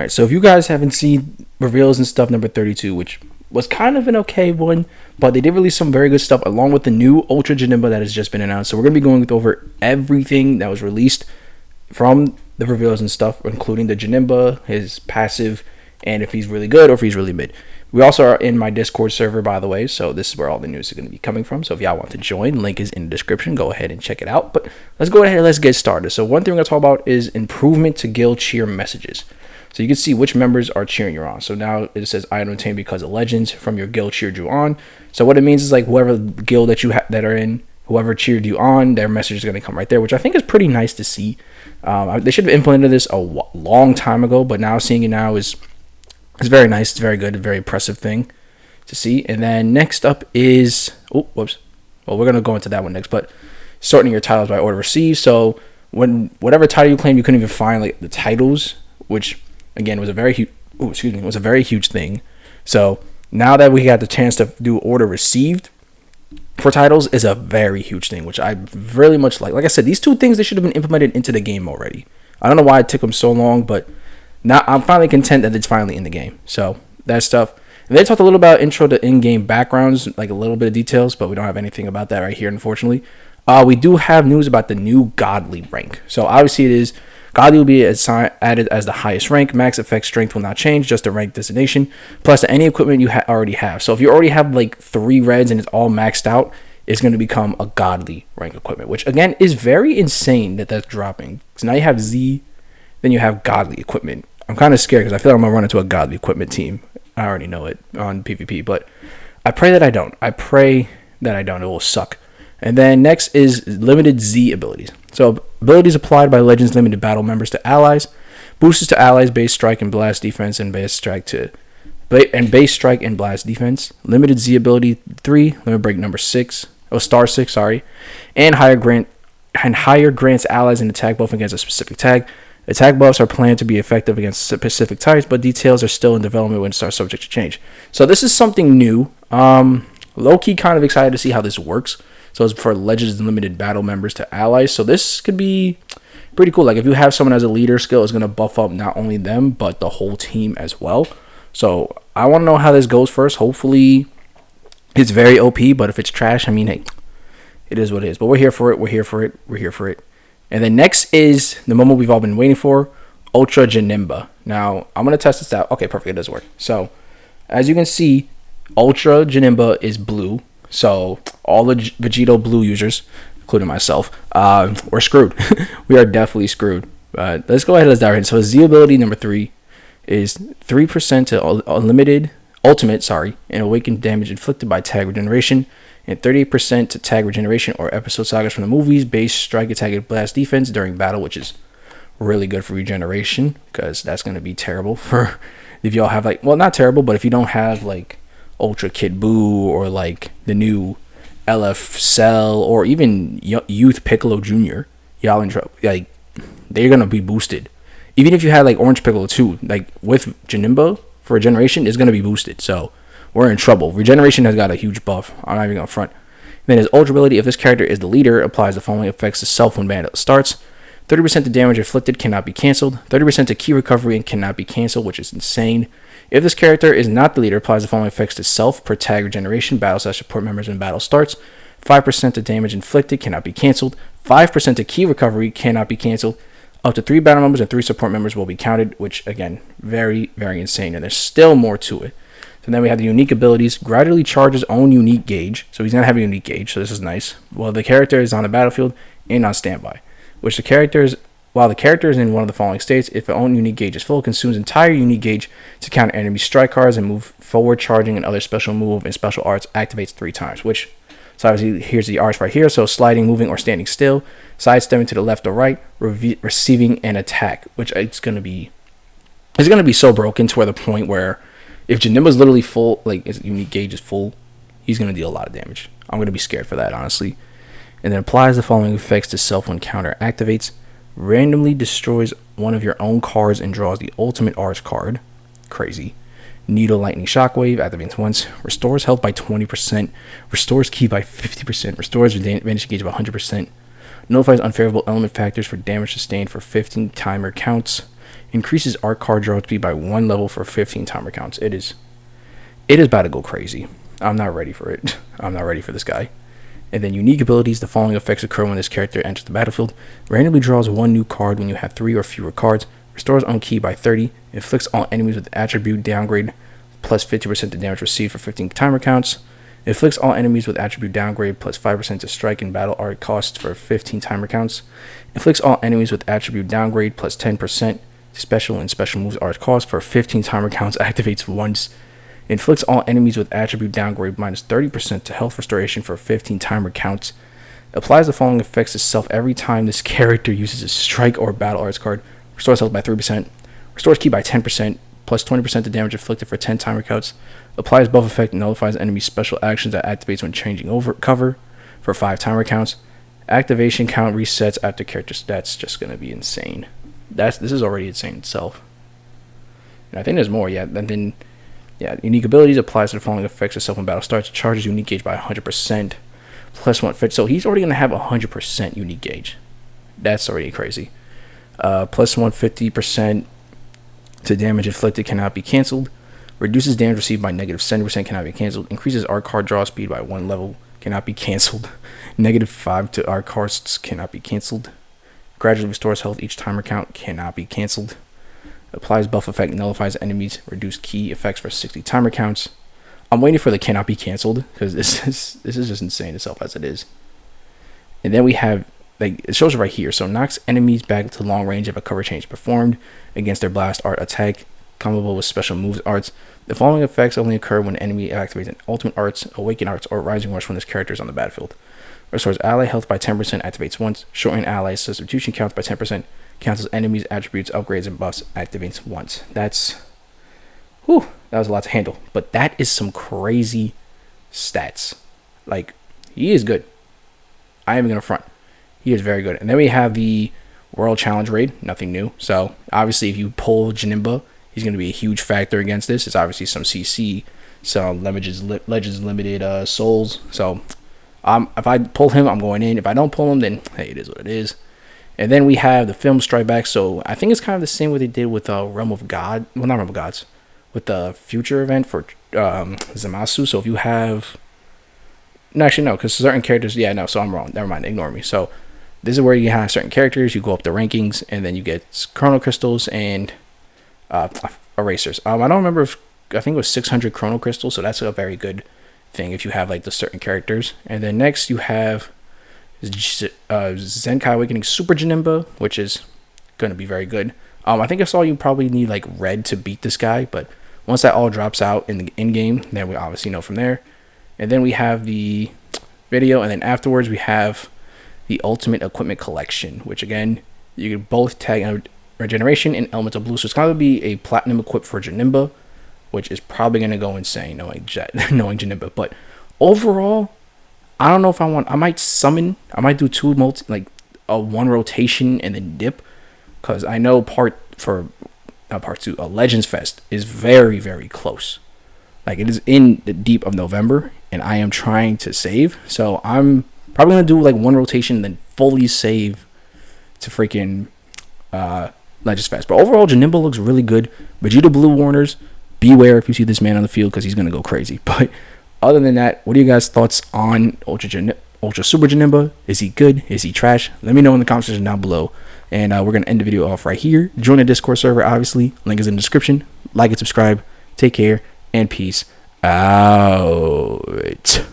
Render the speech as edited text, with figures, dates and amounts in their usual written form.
Alright, so if you guys haven't seen reveals and stuff number 32, which was kind of an okay one, but they did release some very good stuff along with the new Ultra Janemba that has just been announced. So we're going to be going over everything that was released from the reveals and stuff, including the Janemba, his passive, and if he's really good or if he's really mid. We also are in my Discord server, by the way, so this is where all the news is going to be coming from. So if y'all want to join, link is in the description. Go ahead and check it out. But let's go ahead and let's get started. So one thing we're going to talk about is improvement to guild cheer messages. So you can see which members are cheering you on. So now it says item obtained because of legends from your guild cheered you on. So what it means is like whoever guild that you that are in, whoever cheered you on, their message is going to come right there, which I think is pretty nice to see. They should have implemented this a long time ago, but now seeing it now is very nice. It's very good, a very impressive thing to see. And then next up is, oh, whoops. Well, we're going to go into that one next, but sorting your titles by order received. So when whatever title you claim, you couldn't even find like the titles, which again was a very huge thing. So now that we got the chance to do order received for titles is a very huge thing, which I really much like. Like I said, these two things, they should have been implemented into the game already. I don't know why it took them so long, but now I'm finally content that it's finally in the game. So that stuff. And they talked a little about intro to in-game backgrounds, like a little bit of details, but we don't have anything about that right here, unfortunately. We do have news about the new Godly rank. So obviously it is Godly will be added as the highest rank. Max effect strength will not change, just a rank designation. Plus any equipment you already have. So if you already have like 3 reds and it's all maxed out, it's going to become a Godly rank equipment, which again is very insane that that's dropping. So now you have Z, then you have Godly equipment. I'm kind of scared because I feel like I'm going to run into a Godly equipment team. I already know it on PvP, but I pray that I don't. It will suck. And then next is limited Z abilities. So abilities applied by Legends limited battle members to allies. Boosters to allies, base strike and blast defense, and base strike and blast defense. Limited Z ability 3, limit break number 6, star 6, sorry. And higher grants allies an attack buff against a specific tag. Attack buffs are planned to be effective against specific types, but details are still in development when are subject to change. So this is something new. Low-key kind of excited to see how this works. So it's for Legends limited battle members to allies. So this could be pretty cool. Like if you have someone as a leader skill, it's going to buff up not only them, but the whole team as well. So I want to know how this goes first. Hopefully it's very OP, but if it's trash, I mean, hey, it is what it is. But we're here for it. And then next is the moment we've all been waiting for, Ultra Janemba. Now, I'm going to test this out. Okay, perfect. It does work. So as you can see, Ultra Janemba is blue. So all the Vegito blue users, including myself, we're screwed. We are definitely screwed. Let's go ahead and let's dive in. So Z ability number 3 is 3% to ultimate, and awakened damage inflicted by tag regeneration, and 38% to tag regeneration or episode sagas from the movies, base strike attack and blast defense during battle, which is really good for regeneration because that's going to be terrible for if y'all have like, well, not terrible, but if you don't have like Ultra Kid Buu or like the new LF Cell or even Youth Piccolo Jr., y'all in trouble. Like they're gonna be boosted. Even if you had like Orange Piccolo too, like with Janemba for regeneration is gonna be boosted. So we're in trouble. Regeneration has got a huge buff. I'm not even gonna front. Then his Ultra ability, if this character is the leader, applies the following effects to self when battle starts. 30% to damage inflicted cannot be cancelled. 30% to key recovery and cannot be cancelled, which is insane. If this character is not the leader, applies the following effects to self per tag regeneration, battle / support members when battle starts. 5% to damage inflicted cannot be cancelled. 5% to key recovery cannot be cancelled. Up to 3 battle members and 3 support members will be counted, which again, very, very insane. And there's still more to it. So then we have the unique abilities. Gradually charge his own unique gauge. So he's going to have a unique gauge, so this is nice. Well, the character is on the battlefield and on standby. While the character is in one of the following states, if the own unique gauge is full, consumes entire unique gauge to counter enemy strike cards and move forward, charging and other special move and special arts activates 3 times. So obviously here's the arts right here. So sliding, moving, or standing still, sidestepping to the left or right, receiving an attack, which it's gonna be so broken to where the point where if Janemba's literally full, like his unique gauge is full, he's gonna deal a lot of damage. I'm gonna be scared for that, honestly. And then applies the following effects to self when counter activates. Randomly destroys one of your own cards and draws the ultimate arts card. Crazy. Needle Lightning Shockwave activates once. Restores health by 20%. Restores ki by 50%. Restores advantage gauge by 100%. Notifies unfavorable element factors for damage sustained for 15 timer counts. Increases art card draw speed by 1 level for 15 timer counts. It is about to go crazy. I'm not ready for it. I'm not ready for this guy. And then unique abilities. The following effects occur when this character enters the battlefield. Randomly draws 1 new card when you have 3 or fewer cards. Restores on key by 30. Inflicts all enemies with attribute downgrade plus 50% to damage received for 15 timer counts. Inflicts all enemies with attribute downgrade plus 5% to strike and battle art costs for 15 timer counts. Inflicts all enemies with attribute downgrade plus 10% to special and special moves art cost for 15 timer counts. Activates once. Inflicts all enemies with attribute downgrade minus 30% to health restoration for 15 timer counts. Applies the following effects to self every time this character uses a strike or battle arts card. Restores health by 3%. Restores ki by 10%, plus 20% to damage inflicted for 10 timer counts. Applies buff effect and nullifies enemy special actions that activates when changing over cover for 5 timer counts. Activation count resets after character stats. Just going to be insane. This is already insane itself. And I think there's more, yeah. And then, yeah, unique abilities. Applies to the following effects to self when battle starts. Charges unique gauge by 100%, plus 1 fit. So he's already going to have 100% unique gauge. That's already crazy. Plus 150% to damage inflicted cannot be cancelled. Reduces damage received by negative 70%, cannot be cancelled. Increases art card draw speed by 1 level, cannot be cancelled. Negative 5 to art costs, cannot be cancelled. Gradually restores health each timer count, cannot be cancelled. Applies buff effect, nullifies enemies, reduce key effects for 60 timer counts. I'm waiting for the cannot be cancelled because this is just insane itself as it is. And then we have, like, it shows it right here. So knocks enemies back to long range if a cover change performed against their blast art attack, comboable with special moves arts. The following effects only occur when enemy activates an ultimate arts, awaken arts, or rising rush when this character is on the battlefield. Restores ally health by 10%, activates once. Shorten ally substitution counts by 10%. Cancels enemies, attributes, upgrades, and buffs, activates once. That was a lot to handle. But that is some crazy stats. Like, he is good. I am going to front. He is very good. And then we have the World Challenge raid. Nothing new. So, obviously, if you pull JANEMBA, he's going to be a huge factor against this. It's obviously some CC, some Legends Limited souls. So, if I pull him, I'm going in. If I don't pull him, then, hey, it is what it is. And then we have the film Strike Back. So, I think it's kind of the same what they did with Realm of God. Well, not Realm of Gods. With the future event for Zamasu. So, if you have... No, actually, no, because certain characters... Yeah, no, so I'm wrong. Never mind. Ignore me. So, this is where you have certain characters. You go up the rankings, and then you get Chrono Crystals and Erasers. I don't remember if... I think it was 600 Chrono Crystals, so that's a very good thing if you have, like, the certain characters. And then next, you have Zenkai Awakening Super JANEMBA, which is going to be very good. I think I saw you probably need, like, red to beat this guy, but once that all drops out in the in-game, then we obviously know from there. And then we have the video, and then afterwards we have the Ultimate Equipment Collection, which again, you can both tag Regeneration and Elemental Blue. So it's going to be a Platinum equip for JANEMBA, which is probably going to go insane knowing JANEMBA. But overall, I don't know if I might summon, I might do one rotation and then dip, because I know part 2, Legends Fest is very, very close. Like, it is in the deep of November, and I am trying to save. So I'm probably going to do like one rotation and then fully save to freaking Legends Fest. But overall, JANEMBA looks really good. Vegeta Blue Warners, beware if you see this man on the field because he's going to go crazy. But other than that, what are you guys' thoughts on Ultra Super JANEMBA? Is he good? Is he trash? Let me know in the comment section down below. And we're going to end the video off right here. Join the Discord server, obviously. Link is in the description. Like and subscribe. Take care. And peace out.